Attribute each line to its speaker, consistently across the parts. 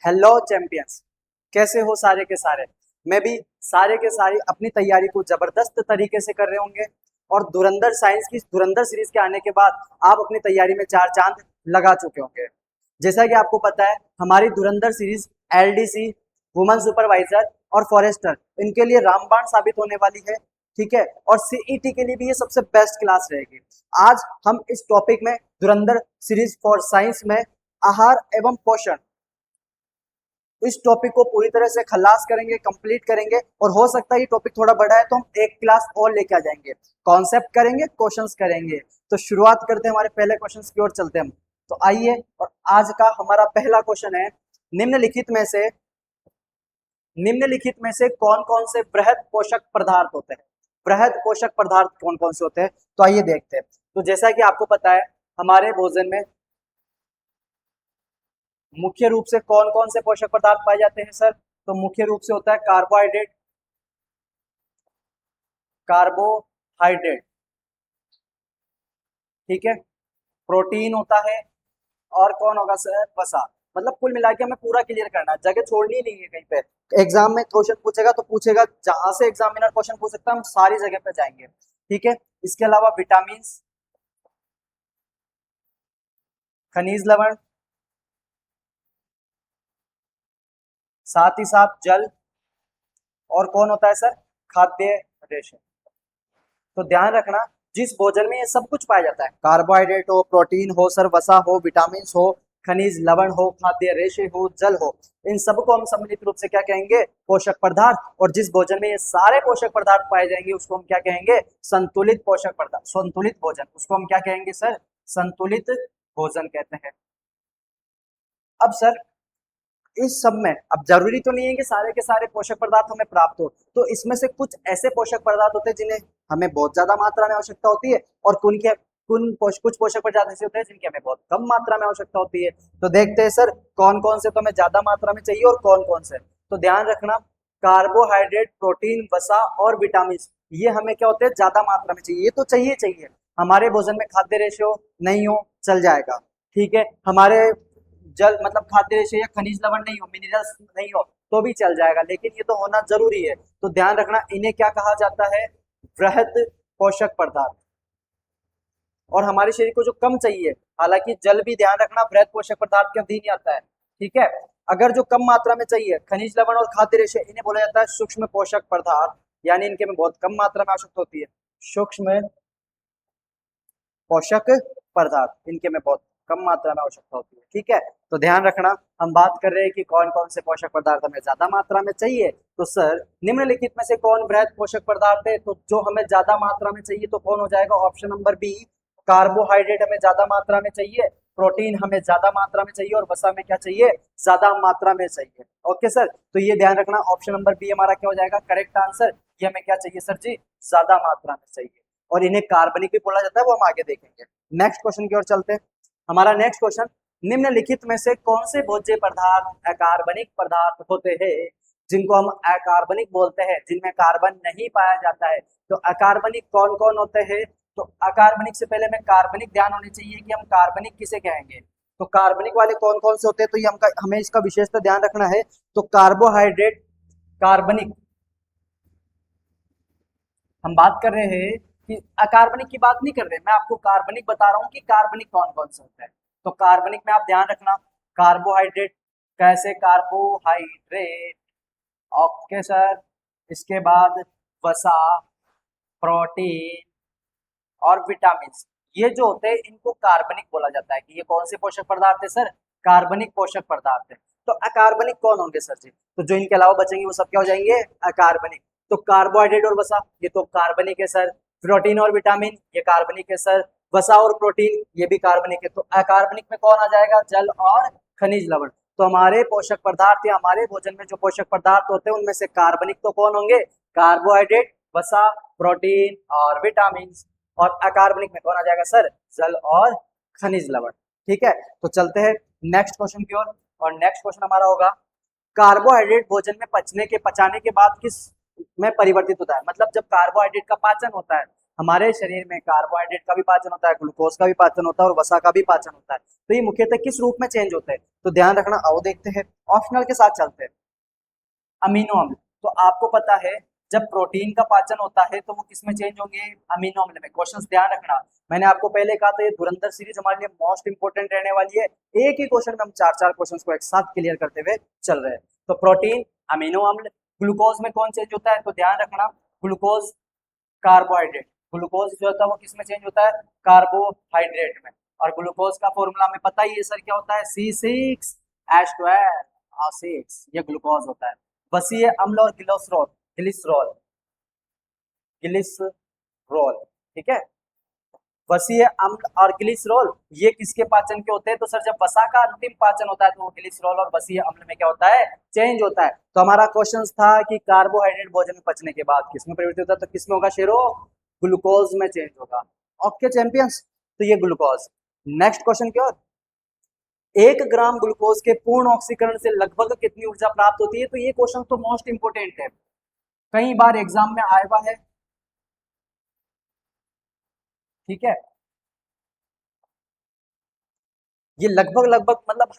Speaker 1: Hello champions, कैसे हो सारे के सारे। मैं भी सारे के सारे अपनी तैयारी को जबरदस्त तरीके से कर रहे होंगे और धुरंधर साइंस की धुरंधर सीरीज के आने के बाद आप अपनी तैयारी में चार चांद लगा चुके होंगे। जैसा कि आपको पता है, हमारी धुरंधर सीरीज एलडीसी, वुमेन सुपरवाइजर और फॉरेस्टर इनके लिए रामबाण साबित होने वाली है। ठीक है, और सीईटी के लिए भी ये सबसे बेस्ट क्लास रहेगी। आज हम इस टॉपिक में धुरंधर सीरीज फॉर साइंस में आहार एवं पोषण, इस टॉपिक को पूरी तरह से खलास करेंगे, कंप्लीट करेंगे। और हो सकता है ये टॉपिक थोड़ा बड़ा है तो हम एक क्लास और लेके आ जाएंगे। कॉन्सेप्ट करेंगे, क्वेश्चंस करेंगे। तो शुरुआत करते हैं, हमारे पहले क्वेश्चंस की ओर चलते हैं हम। तो आइए, और आज का हमारा पहला क्वेश्चन है, निम्नलिखित में से कौन कौन से बृहद पोषक पदार्थ होते हैं। बृहद पोषक पदार्थ कौन कौन से होते हैं, तो आइए देखते हैं। तो जैसा कि आपको पता है, हमारे भोजन में मुख्य रूप से कौन कौन से पोषक पदार्थ पाए जाते हैं सर। तो मुख्य रूप से होता है कार्बोहाइड्रेट, कार्बोहाइड्रेट, ठीक है। प्रोटीन होता है, और कौन होगा सर, वसा। मतलब कुल मिला के हमें पूरा क्लियर करना है, जगह छोड़नी नहीं है कहीं पे। एग्जाम में क्वेश्चन पूछेगा तो पूछेगा, जहां से एग्जामिनर क्वेश्चन पूछ सकता है हम सारी जगह पे जाएंगे। ठीक है, इसके अलावा विटामिन, खनिज लवण, साथ ही साथ जल, और कौन होता है सर, खाद्य रेशे। तो ध्यान रखना, जिस भोजन में ये सब कुछ पाया जाता है, कार्बोहाइड्रेट हो, प्रोटीन हो सर, वसा हो, विटामिन हो, खनिज लवण हो, खाद्य रेशे हो, जल हो, इन सबको हम सम्मिलित रूप से क्या कहेंगे, पोषक पदार्थ। और जिस भोजन में ये सारे पोषक पदार्थ पाए जाएंगे उसको हम क्या कहेंगे, संतुलित पोषक पदार्थ, संतुलित भोजन। उसको हम क्या कहेंगे सर, संतुलित भोजन कहते हैं। अब सर, इस सब में अब जरूरी तो नहीं है कि सारे के सारे पोषक पदार्थ हमें प्राप्त हो। तो इसमें से कुछ ऐसे पोषक पदार्थ होते हैं जिन्हें हमें बहुत ज्यादा मात्रा में आवश्यकता होती है, और कुछ पोषक पदार्थ ऐसे होते हैं जिनकी हमें बहुत कम मात्रा में आवश्यकता होती है। तो देखते हैं सर, कौन कौन से तो हमें ज्यादा मात्रा में चाहिए और कौन कौन से। तो ध्यान रखना, कार्बोहाइड्रेट, प्रोटीन, वसा और विटामिन, ये हमें क्या होते हैं, ज्यादा मात्रा में चाहिए। ये तो चाहिए चाहिए, हमारे भोजन में खाद्य रेशो नहीं हो चल जाएगा। ठीक है, हमारे जल मतलब खाद्य रेशे या खनिज लवण नहीं हो, मिनरल्स नहीं हो तो भी चल जाएगा, लेकिन ये तो होना जरूरी है। तो ध्यान रखना, इन्हें क्या कहा जाता है, वृहद पोषक पदार्थ। और हमारे शरीर को जो कम चाहिए, हालांकि जल भी ध्यान रखना वृहद पोषक पदार्थ के अधीन ही आता है। ठीक है, अगर जो कम मात्रा में चाहिए, खनिज लवण और खाद्य रेशे, इन्हें बोला जाता है सूक्ष्म पोषक पदार्थ, यानी इनके में बहुत कम मात्रा में आवश्यकता होती है, सूक्ष्म पोषक पदार्थ, इनके में बहुत कम मात्रा में आवश्यकता होती है। ठीक है, तो ध्यान रखना, हम बात कर रहे हैं कि कौन कौन से पोषक पदार्थ हमें ज्यादा मात्रा में चाहिए। तो सर, निम्नलिखित में से कौन वृहद पोषक पदार्थ है, तो जो हमें ज्यादा मात्रा में चाहिए तो कौन हो जाएगा, ऑप्शन नंबर बी, कार्बोहाइड्रेट हमें ज्यादा मात्रा में चाहिए, प्रोटीन हमें ज्यादा मात्रा में चाहिए, और वसा में क्या चाहिए, ज्यादा मात्रा में चाहिए। ओके सर, तो ये ध्यान रखना, ऑप्शन नंबर बी हमारा क्या हो जाएगा, करेक्ट आंसर। ये हमें क्या चाहिए सर जी, ज्यादा मात्रा में चाहिए, और इन्हें कार्बनिक भी बोला जाता है, वो हम आगे देखेंगे। नेक्स्ट क्वेश्चन की ओर चलते हैं। हमारा नेक्स्ट क्वेश्चन, निम्नलिखित में से कौन से भोज्य पदार्थ अकार्बनिक पदार्थ होते हैं, जिनको हम अकार्बनिक बोलते हैं, जिनमें कार्बन नहीं पाया जाता है। तो अकार्बनिक कौन कौन होते हैं, तो अकार्बनिक से पहले हमें कार्बनिक ध्यान होनी चाहिए कि हम कार्बनिक किसे कहेंगे। तो कार्बनिक वाले कौन कौन से होते हैं, तो ये हमें इसका विशेषता ध्यान रखना है। तो कार्बोहाइड्रेट कार्बनिक, हम बात कर रहे हैं कि अकार्बनिक की बात नहीं कर रहे, मैं आपको कार्बनिक बता रहा हूं कि कार्बनिक कौन कौन से होता है। तो कार्बनिक में आप ध्यान रखना, कार्बोहाइड्रेट, कैसे कार्बोहाइड्रेट, ओके सर। इसके बाद वसा, प्रोटीन और विटामिन, ये जो होते हैं इनको कार्बनिक बोला जाता है। कि ये कौन से पोषक पदार्थ है सर, कार्बनिक पोषक पदार्थ है। तो अकार्बनिक कौन होंगे सर जी, तो जो इनके अलावा बचेंगे वो सब क्या हो जाएंगे, अकार्बनिक। तो कार्बोहाइड्रेट और वसा, ये तो कार्बनिक है सर। प्रोटीन और विटामिन, ये कार्बनिक है सर। वसा और प्रोटीन, ये भी कार्बनिक है। तो अकार्बनिक में कौन आ जाएगा, जल और खनिज लवण। तो हमारे पोषक पदार्थ या हमारे भोजन में जो पोषक पदार्थ होते हैं उनमें से कार्बनिक तो कौन होंगे, कार्बोहाइड्रेट, वसा, प्रोटीन और विटामिन। और अकार्बनिक में कौन आ जाएगा सर, जल और खनिज लवण। ठीक है, तो चलते हैं नेक्स्ट क्वेश्चन की ओर। और नेक्स्ट क्वेश्चन हमारा होगा, कार्बोहाइड्रेट भोजन में पचाने के बाद किस में परिवर्तित होता है। मतलब जब कार्बोहाइड्रेट का पाचन होता है हमारे शरीर में कार्बोहाइड्रेट का भी पाचन होता है, ग्लूकोज का भी पाचन होता है और वसा का भी पाचन होता है। तो ये मुख्यतः किस रूप में चेंज होते हैं, तो ध्यान रखना। आओ देखते हैं, ऑप्शनल के साथ चलते हैं। अमीनो अम्ल, तो आपको पता है जब प्रोटीन का पाचन होता है तो वो किस में चेंज होंगे, अमीनो अम्ल में। क्वेश्चंस ध्यान रखना, मैंने आपको पहले कहा था ये धुरंधर सीरीज हमारे लिए मोस्ट इंपोर्टेंट रहने वाली है। एक ही क्वेश्चन में हम चार चार क्वेश्चंस को एक साथ क्लियर करते हुए चल रहे हैं। तो प्रोटीन, अमीनो अम्ल, ग्लूकोज में कौन चेंज होता है, तो ध्यान रखना ग्लूकोज कार्बोहाइड्रेट, ग्लूकोज जो होता है वो किस में चेंज होता है, कार्बोहाइड्रेट में। और ग्लूकोज का फॉर्मूला हमें पता ही है सर, क्या होता है, C6H12O6, ये ग्लूकोज होता है। वसीय अम्ल और ग्लिसरॉल, ग्लिसरॉल, ग्लिसरॉल, ठीक है। वसीय अम्ल और ग्लिसरॉल ये किसके पाचन के होते हैं, तो सर जब वसा का अंतिम पाचन होता है तो वो ग्लिसरॉल और वसीय अम्ल में क्या होता है, चेंज होता है। तो हमारा क्वेश्चन था कि कार्बोहाइड्रेट भोजन में पचने के बाद किसमें प्रवृत्ति होता है, तो किसमें होगा शेरो, ग्लूकोज में चेंज होगा। ओके चैंपियंस, तो ये ग्लूकोज। नेक्स्ट क्वेश्चन क्या, 1 ग्राम ग्लूकोज के पूर्ण ऑक्सीकरण से लगभग कितनी ऊर्जा प्राप्त होती है, तो ये क्वेश्चन तो मोस्ट इंपोर्टेंट है, कई बार एग्जाम में आया हुआ है, ठीक है। ये लगभग लगभग मतलब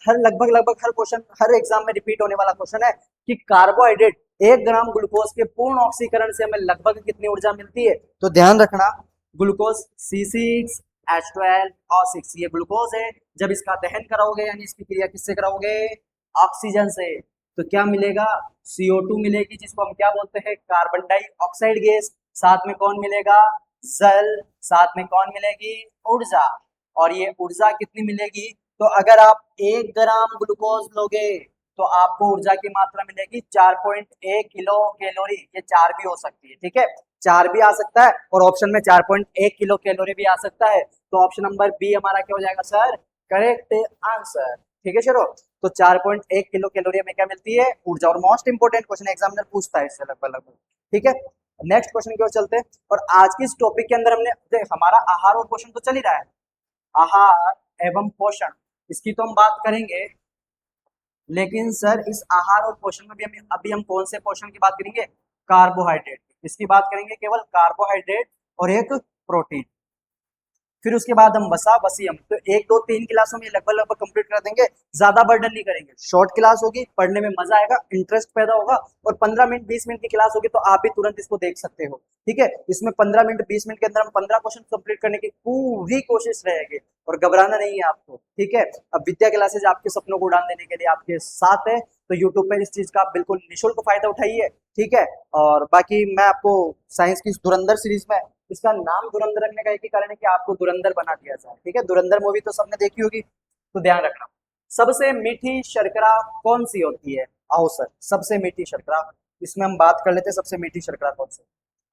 Speaker 1: हर क्वेश्चन, हर एग्जाम में रिपीट होने वाला क्वेश्चन है कि कार्बोहाइड्रेट 1 ग्राम ग्लूकोज के पूर्ण ऑक्सीकरण से हमें लगभग कितनी ऊर्जा मिलती है। तो ध्यान रखना, ग्लूकोज C6H12O6 ये ग्लूकोज है। जब इसका दहन कराओगे यानी इसकी क्रिया किससे कराओगे, ऑक्सीजन से, तो क्या मिलेगा, CO2 मिलेगी, जिसको हम क्या बोलते हैं, कार्बन डाइऑक्साइड गैस। साथ में कौन मिलेगा, जल। साथ में कौन मिलेगी, ऊर्जा। और ये ऊर्जा कितनी मिलेगी, तो अगर आप 1 ग्राम ग्लूकोज लोगे तो आपको ऊर्जा की मात्रा मिलेगी 4.1 किलो कैलोरी। ये 4 भी हो सकती है, ठीक है, 4 भी आ सकता है और ऑप्शन में 4.1 किलो कैलोरी भी आ सकता है। तो ऑप्शन नंबर बी हमारा क्या हो जाएगा सर, करेक्ट आंसर, ठीक है चलो। तो 4.1 किलो कैलोरी में क्या मिलती है, ऊर्जा। और मोस्ट इंपोर्टेंट क्वेश्चन एग्जामिनर पूछता है इससे लगभग लगभग, ठीक है। नेक्स्ट क्वेश्चन की ओर चलते हैं। और आज की इस टॉपिक के अंदर हमने हमारा आहार और पोषण तो चल ही रहा है, आहार एवं पोषण, इसकी तो हम बात करेंगे। लेकिन सर इस आहार और पोषण में भी अभी हम कौन से पोषण की बात करेंगे, कार्बोहाइड्रेट, इसकी बात करेंगे, केवल कार्बोहाइड्रेट और एक प्रोटीन। फिर उसके बाद हम वसा वसीयम, तो 1 2 3 क्लासों में लगभग लगभग कंप्लीट कर देंगे, ज्यादा बर्डन नहीं करेंगे। शॉर्ट क्लास होगी, पढ़ने में मजा आएगा, इंटरेस्ट पैदा होगा। और 15 मिनट 20 मिनट की क्लास होगी तो आप भी तुरंत इसको देख सकते हो, ठीक है। इसमें 15 मिनट 20 मिनट के अंदर हम 15 क्वेश्चन कंप्लीट करने की पूरी कोशिश रहेगी और घबराना नहीं है आपको, ठीक है। अब विद्या क्लासेज आपके सपनों को उड़ान देने के लिए आपके साथ है, तो यूट्यूब पर इस चीज का आप बिल्कुल निःशुल्क फायदा उठाइए, ठीक है। और बाकी मैं आपको साइंस की धुरंधर सीरीज में, इसका नाम धुरंधर रखने का एक ही कारण है कि आपको धुरंधर बना दिया जाए, ठीक है। धुरंधर मूवी तो सबने देखी होगी, तो ध्यान रखना। सबसे मीठी शर्करा कौन सी होती है, आओ सर, सबसे मीठी शर्करा, इसमें हम बात कर लेते हैं सबसे मीठी शर्करा कौन सी।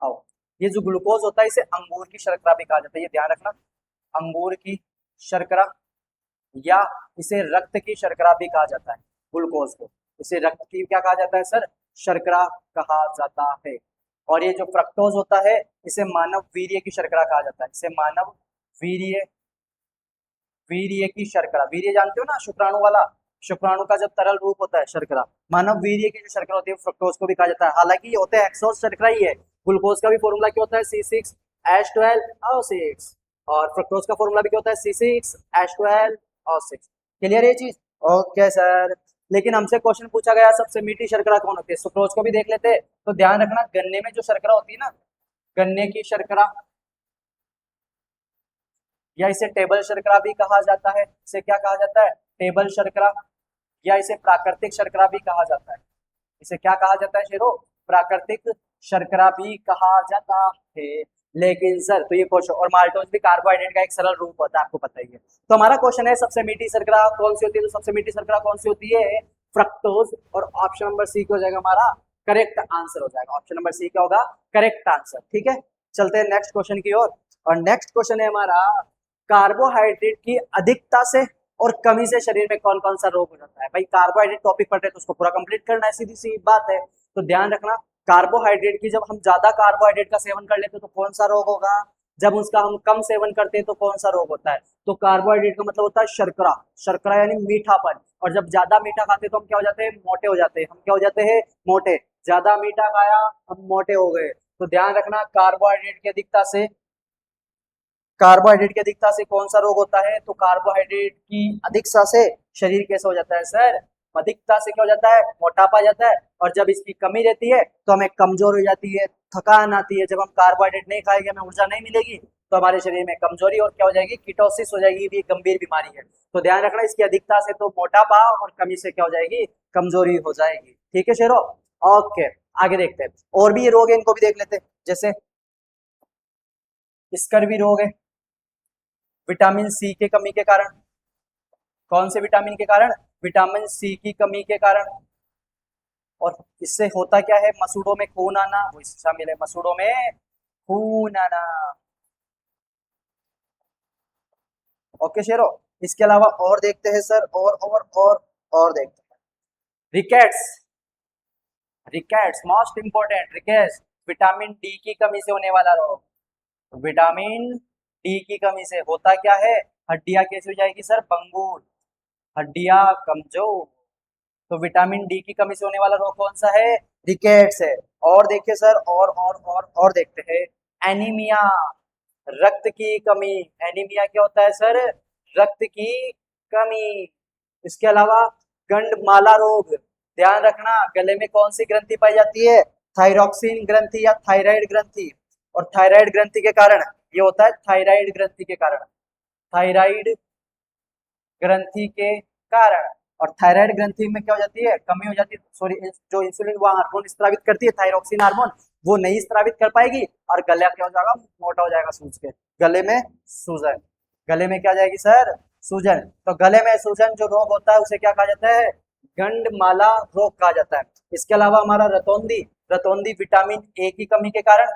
Speaker 1: आओ, ये जो ग्लूकोज होता है इसे अंगूर की शर्करा भी कहा जाता है, ये ध्यान रखना, अंगूर की शर्करा, या इसे रक्त की शर्करा भी कहा जाता है। ग्लूकोज को इसे रक्त की क्या कहा जाता है सर, शर्करा कहा जाता है। और ये जो फ्रक्टोज होता है इसे मानव वीर्य की शर्करा कहा जाता है, इसे मानव वीर्य, वीर्य की शर्करा, वीर्य जानते हो ना, शुक्राणु वाला, शुक्राणु का जब तरल रूप होता है शर्करा, मानव वीर्य की जो शर्करा होती है फ्रक्टोज को भी कहा जाता है। हालांकि ये होते हैं एक्सोज शर्करा ही है। ग्लूकोज का भी फॉर्मूला क्या होता है, C6H12O6, और फ्रक्टोज का फॉर्मूला भी क्या होता है, C6H12O6। क्लियर ये चीज, ओके सर। लेकिन हमसे क्वेश्चन पूछा गया सबसे मीठी शर्करा कौन होती है, सुक्रोज को भी देख लेते हैं। तो ध्यान रखना, गन्ने में जो शर्करा होती है ना, गन्ने की शर्करा, या इसे टेबल शर्करा भी कहा जाता है, इसे क्या कहा जाता है, टेबल शर्करा, या इसे प्राकृतिक शर्करा भी कहा जाता है। इसे क्या कहा जाता है शेरो, प्राकृतिक शर्करा भी कहा जाता है। लेकिन सर तो ये क्वेश्चन, और माल्टोज भी कार्बोहाइड्रेट का एक सरल रूप होता है, आपको पता ही है। तो हमारा क्वेश्चन है सबसे मीठी शर्करा कौन सी होती है, तो सबसे मीठी शर्करा कौन सी होती है, फ्रक्टोज। और ऑप्शन नंबर सी क्या हो जाएगा हमारा, करेक्ट आंसर हो जाएगा। ऑप्शन नंबर सी क्या होगा, करेक्ट आंसर, ठीक है। चलते हैं नेक्स्ट क्वेश्चन की ओर। और नेक्स्ट क्वेश्चन है हमारा, कार्बोहाइड्रेट की अधिकता से और कमी से शरीर में कौन कौन सा रोग हो जाता है। भाई कार्बोहाइड्रेट टॉपिक पढ़ रहे तो उसको पूरा कंप्लीट करना है, सीधी सी बात है। तो ध्यान रखना, कार्बोहाइड्रेट की, जब हम ज्यादा कार्बोहाइड्रेट का सेवन कर लेते हैं तो कौन सा रोग होगा, जब उसका हम कम सेवन करते हैं तो कौन सा रोग होता है। तो कार्बोहाइड्रेट का मतलब होता है शर्करा, शर्करा यानी मीठापन। और जब ज्यादा मीठा खाते हैं तो हम क्या हो जाते हैं, मोटे हो जाते हैं। हम क्या हो जाते हैं, मोटे। ज्यादा मीठा खाया हम मोटे हो गए। तो ध्यान रखना, कार्बोहाइड्रेट की अधिकता से कार्बोहाइड्रेट की अधिकता से कौन सा रोग होता है? तो कार्बोहाइड्रेट की अधिकता से शरीर कैसे हो जाता है सर? अधिकता से क्या हो जाता है? मोटापा आ जाता है। और जब इसकी कमी रहती है तो हमें कमजोर हो जाती है, थकान आती है। जब हम कार्बोहाइड्रेट नहीं खाएंगे, हमें ऊर्जा नहीं मिलेगी, तो हमारे शरीर में कमजोरी और क्या हो जाएगी? कीटोसिस हो जाएगी। ये गंभीर बीमारी है। तो ध्यान रखना, इसकी अधिकता से तो मोटापा और कमी से क्या हो जाएगी? कमजोरी हो जाएगी। ठीक है शेरो? ओके, आगे देखते हैं। और भी ये रोग है, इनको भी देख लेते हैं। जैसे स्कर्वी रोग है, विटामिन सी के कमी के कारण। कौन से विटामिन के कारण? विटामिन सी की कमी के कारण। और इससे होता क्या है? मसूड़ों में खून आना, वो इससे शामिल है, मसूड़ों में खून आना। ओके शेरो, इसके अलावा और देखते हैं सर, और देखते हैं। Rickets, rickets most important. Rickets vitamin D की कमी से होने वाला रोग। विटामिन डी की कमी से होता क्या है? हड्डियां कैसी हो जाएगी सर? भंगुर, हड्डियां कमजोर। तो विटामिन डी की कमी से होने वाला रोग कौन सा है? रिकेट्स है। और देखिए सर, और देखते हैं। एनीमिया, रक्त की कमी। एनीमिया क्या होता है सर? रक्त की कमी। इसके अलावा गंडमाला रोग, ध्यान रखना, गले में कौन सी ग्रंथि पाई जाती है? थायरॉक्सिन ग्रंथि या थायराइड ग्रंथि। और थायराइड ग्रंथि के कारण ये होता है, थायराइड ग्रंथि के कारण, थायराइड ग्रंथि के कारण। और थायराइड ग्रंथि में क्या हो जाती है? कमी हो जाती है। सॉरी, जो इंसुलिन वो हार्मोन स्त्रावित करती है, थायरोक्सिन हार्मोन, वो नहीं स्त्रावित कर पाएगी और गला क्या हो जाएगा? मोटा हो जाएगा सूज के। गले में सूजन, गले में क्या आ जाएगी सर? सूजन। तो गले में सूजन जो रोग होता है उसे क्या कहा जाता है? गंडमाला रोग कहा जाता है। इसके अलावा हमारा रतौंधी, रतौंधी विटामिन ए की कमी के कारण,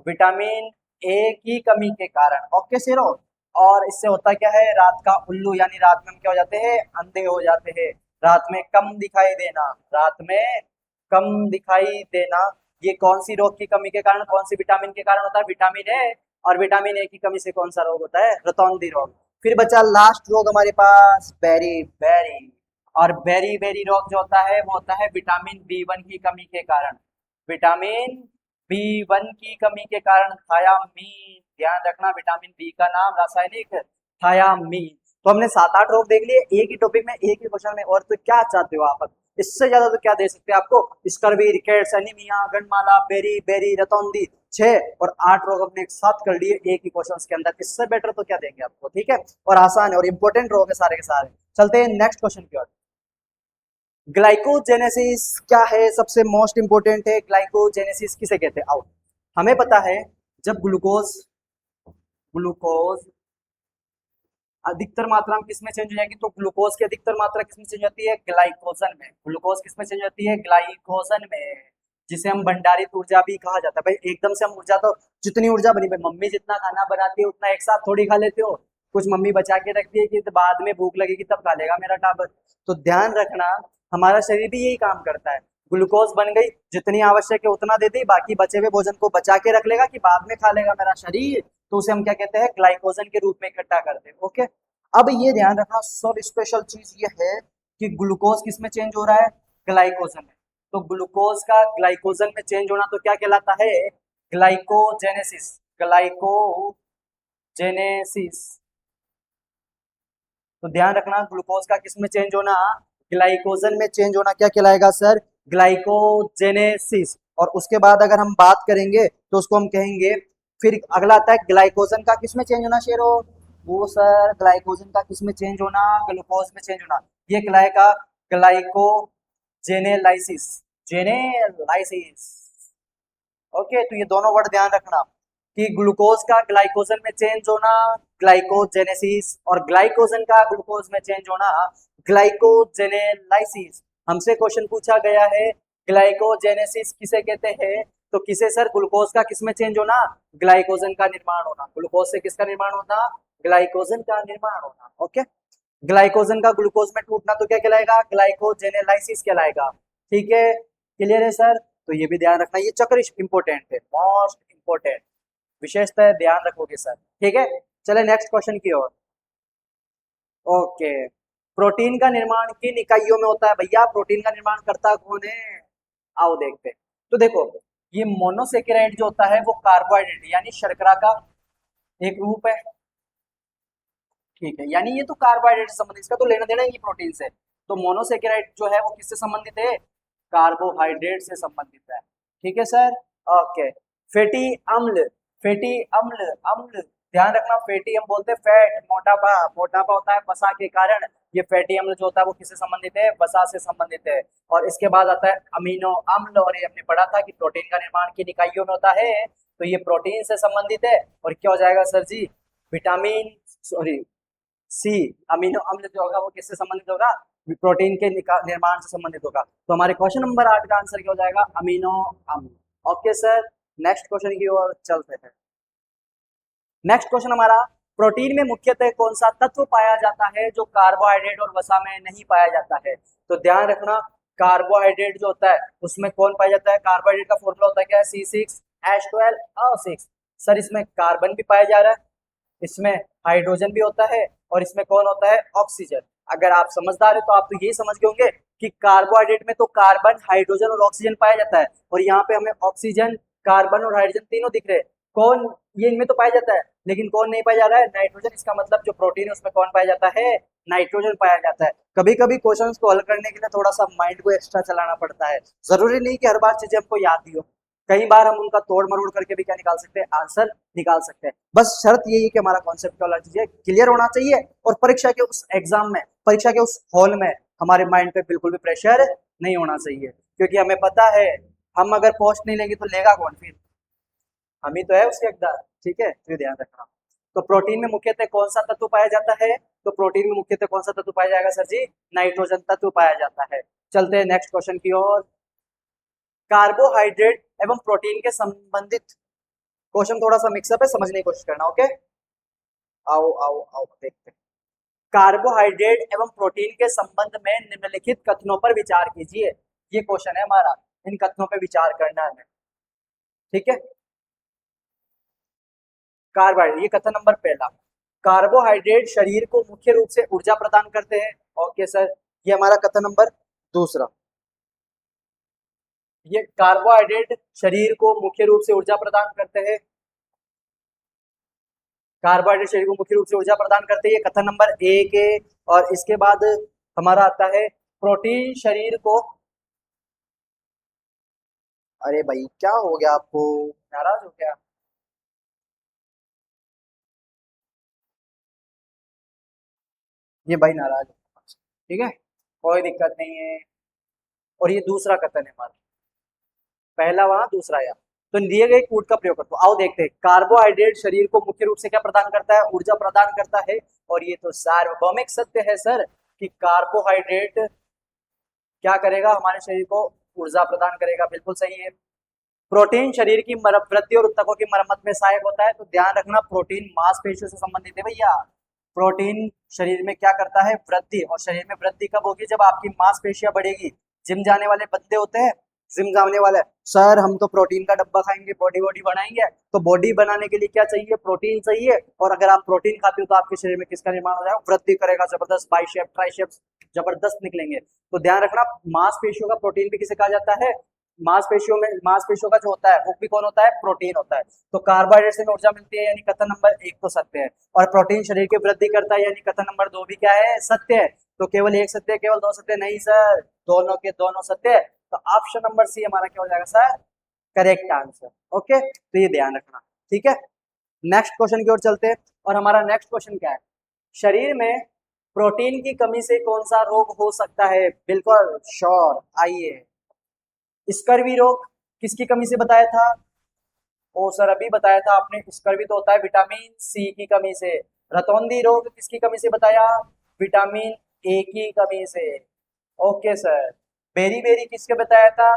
Speaker 1: विटामिन ए की कमी के कारण। ओके शेरो? और इससे होता क्या है? रात का उल्लू, यानी रात में हम क्या हो जाते हैं? अंधे हो जाते हैं। रात में कम दिखाई देना, रात में कम दिखाई देना, ये कौन सी रोग की कमी के कारण, कौन सी विटामिन के कारण होता है? Vitamin A. और विटामिन ए की कमी से कौन सा रोग होता है? रतौंधी रोग। फिर बचा लास्ट रोग हमारे पास, बेरी बेरी। और बेरी बेरी रोग जो होता है वो होता है विटामिन बी वन की कमी के कारण। विटामिन बी वन की कमी के कारण थायामीन, ध्यान रखना, विटामिन बी का नाम रासायनिक थायामीन। तो हमने 7-8 रोग देख लिए एक ही टॉपिक में, एक ही क्वेश्चन में। और तो क्या चाहते हो आप? इससे ज्यादा तो क्या दे सकते हैं आपको? स्कर्वी, रिकेट्स, एनीमिया, गंडमाला, बेरी बेरी, रतौंधी, 6 और 8 रोग हमने एक साथ कर लिए एक ही क्वेश्चन के अंदर। इससे बेटर तो क्या देंगे आपको? ठीक है, और आसान है और इंपॉर्टेंट रोग है सारे के सारे। चलते हैं नेक्स्ट क्वेश्चन की ओर। ग्लाइकोजेनेसिस क्या है? सबसे मोस्ट इंपोर्टेंट है। ग्लाइकोजेनेसिस किसे कहते हैं? आओ, हमें पता है, जब ग्लूकोज ग्लूकोज अधिकतर मात्रा में किसमें चेंज हो जाएगी? तो ग्लूकोज की अधिकतर मात्रा किसमें चेंज होती है? ग्लाइकोजन में। ग्लूकोज किसमें चेंज होती है? ग्लाइकोजन में, जिसे हम भंडारित ऊर्जा भी कहा जाता है। भाई एकदम से हम ऊर्जा तो, जितनी ऊर्जा बनी, भाई मम्मी जितना खाना बनाती है उतना एक साथ थोड़ी खा लेते हो। कुछ मम्मी बचा के रखती है कि तो बाद में भूख लगेगी तब खा लेगा मेरा टाबर। तो ध्यान रखना, हमारा शरीर भी यही काम करता है। ग्लूकोज बन गई, जितनी आवश्यक है उतना दे दी, बाकी बचे हुए भोजन को बचा के रख लेगा कि बाद में खा लेगा मेरा शरीर। तो उसे हम क्या कहते हैं? ग्लाइकोजन के रूप में इकट्ठा करते हैं। ओके, अब ये ध्यान रखना, सब स्पेशल चीज ये है कि ग्लूकोज किस में चेंज हो रहा है? ग्लाइकोजन में। तो ग्लूकोज का ग्लाइकोजन में चेंज होना तो क्या कहलाता है? ग्लाइकोजेनेसिस। ग्लाइकोजेनेसिस। तो ध्यान रखना, ग्लूकोज का किस में चेंज होना? ग्लाइकोजन में चेंज होना क्या कहलाएगा सर? ग्लाइकोजेनेसिस। और उसके बाद अगर हम बात करेंगे तो उसको हम कहेंगे, फिर अगला आता है ग्लाइकोजन का किस में चेंज होना शेरो? वो सर, ग्लाइकोजन का किस में चेंज होना? ग्लूकोज में चेंज होना। ये कहलाएगा ग्लाइकोजेनेलाइसिस। जेनेलाइसिस। ओके, तो ये दोनों वर्ड ध्यान रखना कि ग्लूकोज का ग्लाइकोजन में चेंज होना ग्लाइकोजेनेसिस, और ग्लाइकोजन का ग्लूकोज में चेंज होना ग्लाइकोजेनेलाइसिस। हमसे क्वेश्चन पूछा गया है ग्लाइकोजेनेसिस किसे कहते हैं? तो किसे सर? ग्लूकोज का किसमें चेंज होना? ग्लाइकोजन का निर्माण होना। ग्लूकोज से किसका निर्माण होना? ग्लाइकोजन का निर्माण होना। ओके, ग्लाइकोजन का ग्लूकोज में टूटना तो क्या कहलाएगा? ग्लाइकोजेनेलाइसिस कहलाएगा। ठीक है, क्लियर है सर? तो ये भी ध्यान रखना, ये चक्र इंपोर्टेंट है, मोस्ट इंपोर्टेंट विशेषता ध्यान रखोगे सर। ठीक है, चले नेक्स्ट क्वेश्चन की ओर। ओके, प्रोटीन का निर्माण किन इकाइयों में होता है? भैया प्रोटीन का निर्माण करता कौन है? आओ देखते हैं। तो देखो, ये मोनोसेकेराइड जो होता है वो कार्बोहाइड्रेट यानी शर्करा का एक रूप है, ठीक है, यानी ये तो कार्बोहाइड्रेट से संबंधित, इसका तो लेना देना ही नहीं प्रोटीन से। तो मोनोसेकेराइड जो है वो किससे संबंधित है? कार्बोहाइड्रेट से संबंधित है। ठीक है सर, ओके। फैटी अम्ल, फैटी अम्ल, अम्ल ध्यान रखना, फैटी हम बोलते हैं फैट, मोटापा, मोटापा होता है वसा के कारण। ये फैटी अम्ल जो होता है वो किससे संबंधित है? वसा से संबंधित है। और इसके बाद आता है अमीनो अम्ल, और ये हमने पढ़ा था कि प्रोटीन का निर्माण किन इकाइयों में होता है, तो ये प्रोटीन से संबंधित है। और क्या हो जाएगा सर जी? विटामिन, सॉरी सी, अमीनो अम्ल जो होगा वो किससे संबंधित होगा? प्रोटीन के निर्माण से संबंधित होगा। तो हमारे क्वेश्चन नंबर 8 का आंसर क्या हो जाएगा? अमीनो अम्ल। ओके सर, नेक्स्ट क्वेश्चन की ओर चलते हैं। नेक्स्ट क्वेश्चन हमारा, प्रोटीन में मुख्यतः कौन सा तत्व पाया जाता है जो कार्बोहाइड्रेट और वसा में नहीं पाया जाता है? तो ध्यान रखना, कार्बोहाइड्रेट जो होता है उसमें कौन पाया जाता है? कार्बोहाइड्रेट का फॉर्मूला होता है क्या? C6H12O6। सर इसमें कार्बन भी पाया जा रहा है, इसमें हाइड्रोजन भी होता है, और इसमें कौन होता है? ऑक्सीजन। अगर आप समझदार है तो आप तो यही समझ गए होंगे कि कार्बोहाइड्रेट में तो कार्बन, हाइड्रोजन और ऑक्सीजन पाया जाता है, और यहाँ पे हमें ऑक्सीजन, कार्बन और हाइड्रोजन तीनों दिख रहे हैं। कौन, ये इनमें तो पाया जाता है, लेकिन कौन नहीं पाया जा रहा है? नाइट्रोजन। इसका मतलब जो प्रोटीन है उसमें कौन पाया जाता है? नाइट्रोजन पाया जाता है। कभी कभी क्वेश्चन को हल करने के लिए थोड़ा सा माइंड को एक्स्ट्रा चलाना पड़ता है, जरूरी नहीं कि हर बार चीजें हमको याद ही हो, कई बार हम उनका तोड़ मरोड़ करके भी क्या निकाल सकते हैं? आंसर निकाल सकते हैं। बस शर्त यही है कि हमारा कॉन्सेप्ट वाला चीजें क्लियर होना चाहिए, और परीक्षा के उस एग्जाम में, परीक्षा के उस हॉल में हमारे माइंड पे बिल्कुल भी प्रेशर नहीं होना चाहिए, क्योंकि हमें पता है हम अगर पोस्ट नहीं लेंगे तो लेगा कौन फिर? हम ही तो है उसके हकदार। ठीक है, तो ध्यान रखना। तो प्रोटीन में मुख्यतः कौन सा तत्व पाया जाता है? तो प्रोटीन में मुख्यतः कौन सा तत्व पाया जाएगा सर जी? नाइट्रोजन तत्व पाया जाता है। चलते हैं नेक्स्ट क्वेश्चन की ओर। कार्बोहाइड्रेट एवं प्रोटीन के संबंधित क्वेश्चन थोड़ा सा मिक्सअप है, समझने की कोशिश करना। ओके, आओ आओ आओ देखते हैं। कार्बोहाइड्रेट एवं प्रोटीन के संबंध में निम्नलिखित कथनों पर विचार कीजिए। ये क्वेश्चन है हमारा, इन कथनों पर विचार करना है। ठीक है, कार्बोहाइड्रेट, ये कथन नंबर पहला, कार्बोहाइड्रेट शरीर को मुख्य रूप से ऊर्जा प्रदान करते हैं। ओके सर, ये हमारा कथन नंबर दूसरा, ये कार्बोहाइड्रेट शरीर को मुख्य रूप से ऊर्जा प्रदान करते हैं। कार्बोहाइड्रेट शरीर को मुख्य रूप से ऊर्जा प्रदान करते हैं, कथन नंबर एक है। और इसके बाद हमारा आता है प्रोटीन शरीर को, अरे भाई क्या हो गया आपको, नाराज हो गया? ये भाई नाराज है, ठीक है, कोई दिक्कत नहीं है। और ये दूसरा कथन है हमारा, पहला वहां दूसरा यहाँ। तो दिए गए कूट का प्रयोग करते, आओ देखते हैं। कार्बोहाइड्रेट शरीर को मुख्य रूप से क्या प्रदान करता है? ऊर्जा प्रदान करता है। और ये तो सार्वभौमिक सत्य है सर कि कार्बोहाइड्रेट क्या करेगा? हमारे शरीर को ऊर्जा प्रदान करेगा, बिल्कुल सही है। प्रोटीन शरीर की वृद्धि और ऊतकों की मरम्मत में सहायक होता है। तो ध्यान रखना, प्रोटीन मांसपेशियों से संबंधित है भैया। प्रोटीन शरीर में क्या करता है? वृद्धि। और शरीर में वृद्धि कब होगी? जब आपकी मांसपेशियां बढ़ेगी। जिम जाने वाले बंदे होते हैं, जिम जाने वाले, सर हम तो प्रोटीन का डब्बा खाएंगे, बॉडी बॉडी बनाएंगे। तो बॉडी बनाने के लिए क्या चाहिए? प्रोटीन चाहिए। और अगर आप प्रोटीन खाते हो तो आपके शरीर में किसका निर्माण हो जाएगा? वृद्धि करेगा, जबरदस्त बाइसेप ट्राइसेप्स जबरदस्त निकलेंगे। तो ध्यान रखना, मांसपेशियों का प्रोटीन भी किसे कहा जाता है? मांसपेशियों में, मांसपेशियों का जो होता है वो भी कौन होता है? प्रोटीन होता है। तो कार्बोहाइड्रेट से ऊर्जा मिलती है, यानी कथन नंबर एक तो सत्य है। और प्रोटीन शरीर की वृद्धि करता है, यानी कथन नंबर दो भी क्या है? सत्य है। तो केवल एक सत्य है, केवल दो सत्य नहीं सर, दोनों के दोनों सत्य है। तो ऑप्शन नंबर सी हमारा क्या हो जाएगा सर? Correct answer. ओके, तो ये ध्यान रखना। ठीक है, नेक्स्ट क्वेश्चन की ओर चलते हैं। और हमारा नेक्स्ट क्वेश्चन क्या है? शरीर में प्रोटीन की कमी से कौन सा रोग हो सकता है? बिल्कुल श्योर, आइए। स्कर्वी रोग किसकी कमी से बताया था? ओ सर अभी बताया था आपने, स्कर्वी तो होता है विटामिन सी की कमी से। रतौंधी रोग किसकी कमी से बताया? विटामिन ए की कमी से। ओके सर, बेरी बेरी किसके बताया था?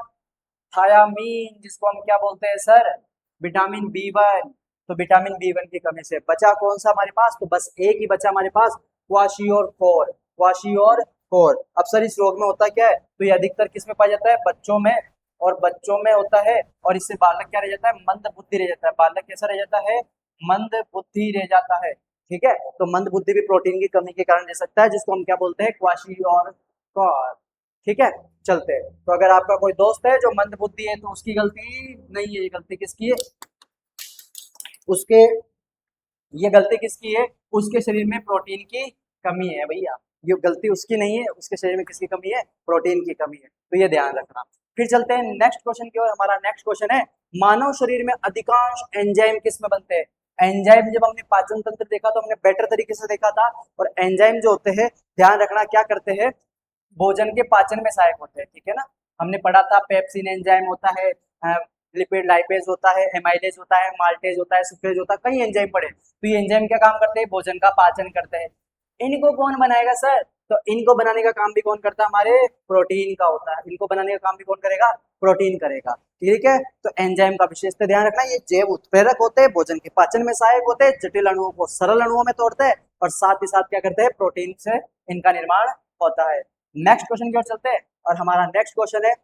Speaker 1: थायामीन, जिसको हम क्या बोलते हैं सर? Vitamin B 1। तो विटामिन बी 1 की कमी से बचा कौन सा हमारे पास? तो बस एक ही बचा हमारे पास, क्वाशियोर 4, क्वाशियोर 4। अब सर इस रोग में होता क्या है? तो ये अधिकतर किस में पाया जाता है? बच्चों में। और बच्चों में होता है, और इससे बालक क्या रह जाता है? मंद बुद्धि रह जाता है। बालक कैसा रह जाता है? मंद बुद्धि रह जाता है। ठीक है, तो मंद बुद्धि भी प्रोटीन की कमी के कारण रह सकता है, जिसको हम क्या बोलते हैं? क्वाशियोर 4। ठीक है, चलते हैं। तो अगर आपका कोई दोस्त है जो मंद बुद्धि है तो उसकी गलती नहीं है, ये गलती किसकी है? उसके ये गलती किसकी है? उसके शरीर में प्रोटीन की कमी है भैया, ये गलती उसकी नहीं है, उसके शरीर में किसकी कमी है? प्रोटीन की कमी है, तो ये ध्यान रखना। फिर चलते हैं नेक्स्ट क्वेश्चन की ओर। हमारा नेक्स्ट क्वेश्चन है, मानव शरीर में अधिकांश एंजाइम किस में बनते हैं? एंजाइम जब हमने पाचन तंत्र देखा तो हमने बेटर तरीके से देखा था, और एंजाइम जो होते हैं ध्यान रखना क्या करते हैं? भोजन के पाचन में सहायक होते हैं, ठीक है ना। हमने पढ़ा था पेप्सिन एंजाइम होता है, लिपिड लाइपेज होता है, एमाइलेज होता है, माल्टेज होता है, सुक्रेज होता है, कई एंजाइम पढ़े। तो ये एंजाइम क्या काम करते हैं? भोजन का पाचन करते हैं। इनको कौन बनाएगा सर? तो इनको बनाने का काम भी कौन करता है? हमारे प्रोटीन का होता है। इनको बनाने का काम भी कौन करेगा? प्रोटीन करेगा, ठीक है। तो एंजाइम का विशेषता ध्यान रखना, ये जैव उत्प्रेरक होते हैं, भोजन के पाचन में सहायक होते हैं, जटिल अणुओं को सरल अणुओं में तोड़ते हैं, और साथ ही साथ क्या करते हैं? प्रोटीन से इनका निर्माण होता है। नेक्स्ट क्वेश्चन की ओर चलते हैं, और हमारा नेक्स्ट क्वेश्चन है,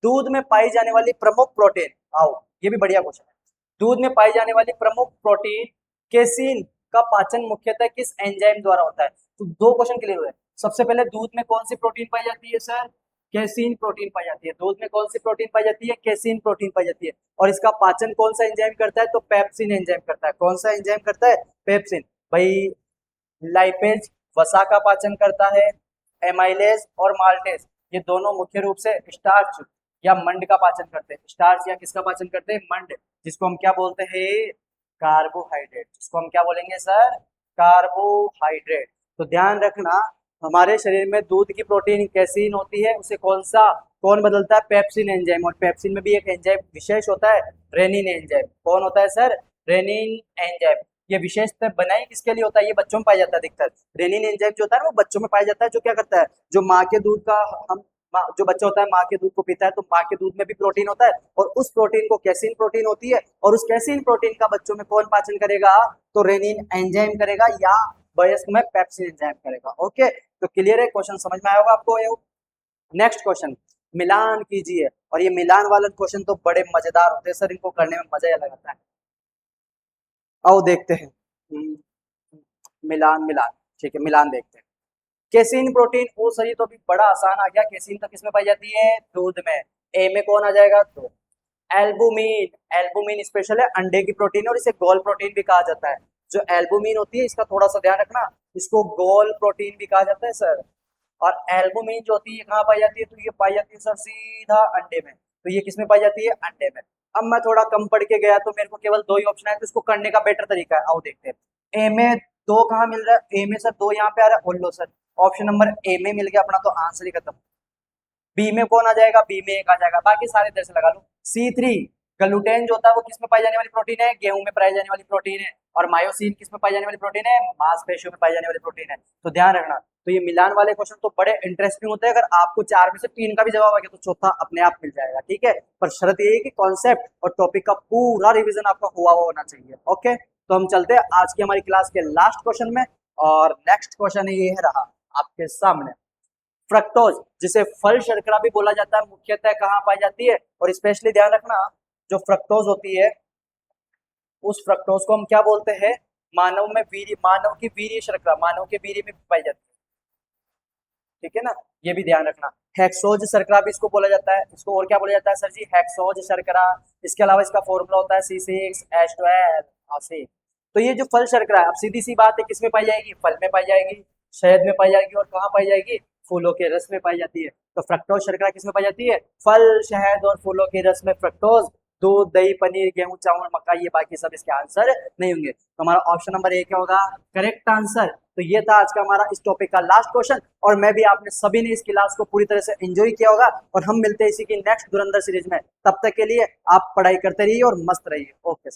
Speaker 1: दूध में पाई जाने वाली प्रमुख प्रोटीन। आओ, ये भी बढ़िया क्वेश्चन है। दूध में पाई जाने वाली प्रमुख प्रोटीन केसीन का पाचन मुख्यतः किस एंजाइम द्वारा होता है? तो दो क्वेश्चन क्लियर हुए। सबसे पहले, दूध में कौन सी प्रोटीन पाई जाती है सर? केसीन प्रोटीन पाई जाती है। दूध में कौन सी प्रोटीन पाई जाती है? केसीन प्रोटीन पाई जाती है। और इसका पाचन कौन सा एंजाइम करता है? तो पेप्सिन एंजाइम करता है। कौन सा एंजाइम करता है? पेप्सिन। भाई लाइपेज वसा का पाचन करता है, एमाइलेज और माल्टेज ये दोनों मुख्य रूप से स्टार्च या मंड का पाचन करते हैं। स्टार्च या किसका पाचन करते हैं? मंड, जिसको हम क्या बोलते हैं? कार्बोहाइड्रेट। जिसको हम क्या बोलेंगे सर? कार्बोहाइड्रेट। तो ध्यान रखना, हमारे शरीर में दूध की प्रोटीन कैसीन होती है, उसे कौन बदलता है? Pepsin enzyme. और पेप्सिन में भी एक एंजाइम विशेष होता है, रेनिन एंजाइम। कौन होता है सर? Rennin enzyme. ये विशेषता बनाई किसके लिए होता है? ये बच्चों में पाया जाता है अधिकतर। रेनिन एंजाइम जो होता है वो बच्चों में पाया जाता है, जो क्या करता है? जो माँ के दूध का जो बच्चा होता है माँ के दूध को पीता है, तो माँ के दूध में भी प्रोटीन होता है, और उस प्रोटीन को कैसीन प्रोटीन होती है, और उस कैसीन प्रोटीन का बच्चों में कौन पाचन करेगा? तो रेनिन एंजाइम करेगा, या वयस्क में पेप्सिन एंजाइम करेगा। ओके, तो क्लियर है? क्वेश्चन समझ में आया होगा आपको। नेक्स्ट क्वेश्चन, मिलान कीजिए। और ये मिलान वाले क्वेश्चन तो बड़े मजेदार होते हैं सर, इनको करने में मजा अलग आता है। आओ देखते हैं। मिलान मिलान ठीक है, मिलान देखते हैं। केसीन प्रोटीन, ओ सर ये तो अभी बड़ा आसान आ गया। केसीन तो किसमें पाई जाती है? दूध में। ए में कौन आ जाएगा? तो एल्बुमिन। एल्बुमिन स्पेशल है अंडे की प्रोटीन, और इसे गोल प्रोटीन भी कहा जाता है। जो एल्बुमिन होती है, इसका थोड़ा सा ध्यान रखना, इसको गोल प्रोटीन भी कहा जाता है सर। और एल्बुमिन जो होती है कहाँ पाई जाती है? तो ये पाई जाती है सर सीधा अंडे में। तो ये किसमें पाई जाती है? अंडे में। अब मैं थोड़ा कम पढ़ के गया तो मेरे को केवल दो ही ऑप्शन है, तो इसको करने का बेटर तरीका है। आओ देखते हैं। ए में दो कहाँ मिल रहा है? ए में सर दो यहाँ पे आ रहा है, बोल लो सर। ऑप्शन नंबर ए में मिल गया अपना, तो आंसर ही खत्म। बी में कौन आ जाएगा? बी में एक आ जाएगा, बाकी सारे इधर से लगा लो। C3 ग्लूटेन जो होता है वो किस में पाई जाने वाली प्रोटीन है? गेहूं में पाई जाने वाली प्रोटीन है। और मायोसिन किस में पाई जाने वाली प्रोटीन है? मांसपेशियों में पाई जाने वाली प्रोटीन है। तो ध्यान रखना। तो ये मिलान वाले क्वेश्चन तो बड़े इंटरेस्टिंग होते हैं। अगर आपको 4 में से 3 का भी जवाब आ गया तो चौथा अपने आप मिल जाएगा, ठीक है। पर शर्त ये है कि कॉन्सेप्ट और टॉपिक का पूरा रिविजन आपका हुआ होना चाहिए। ओके, तो हम चलते हैं आज की हमारी क्लास के लास्ट क्वेश्चन में। और नेक्स्ट क्वेश्चन ये रहा आपके सामने। फ्रक्टोज, जिसे फल शर्करा भी बोला जाता है, मुख्यतः कहाँ पाई जाती है? और स्पेशली ध्यान रखना, जो फ्रक्टोज होती है उस फ्रक्टोज को हम क्या बोलते हैं? मानव की वीर्य शर्करा, मानव के वीर्य में पाई जाती है, ठीक है ना। ये भी ध्यान रखना। हेक्सोज शर्करा भी इसको बोला जाता है। इसको और क्या बोला जाता है सर जी? हेक्सोज शर्करा। इसके अलावा इसका फॉर्मूला होता है C6H12। तो ये जो फल शर्करा है, अब सीधी सी बात है, किसमें पाई जाएगी? फल में पाई जाएगी, शहद में पाई जाएगी, और कहाँ पाई जाएगी? फूलों के रस में पाई जाती है। तो फ्रक्टोज शर्करा किसमें पाई जाती है? फल, शहद और फूलों के रस में फ्रक्टोज। दूध, दही, पनीर, गेहूं, चावल, मक्का, ये बाकी सब इसके आंसर नहीं होंगे। तो हमारा ऑप्शन नंबर ए क्या होगा? Correct answer. तो ये था आज का हमारा इस टॉपिक का लास्ट क्वेश्चन। और मैं भी आपने सभी ने इस क्लास को पूरी तरह से एंजॉय किया होगा। और हम मिलते हैं इसी की नेक्स्ट धुरंधर सीरीज में। तब तक के लिए आप पढ़ाई करते रहिए और मस्त रहिए। ओके।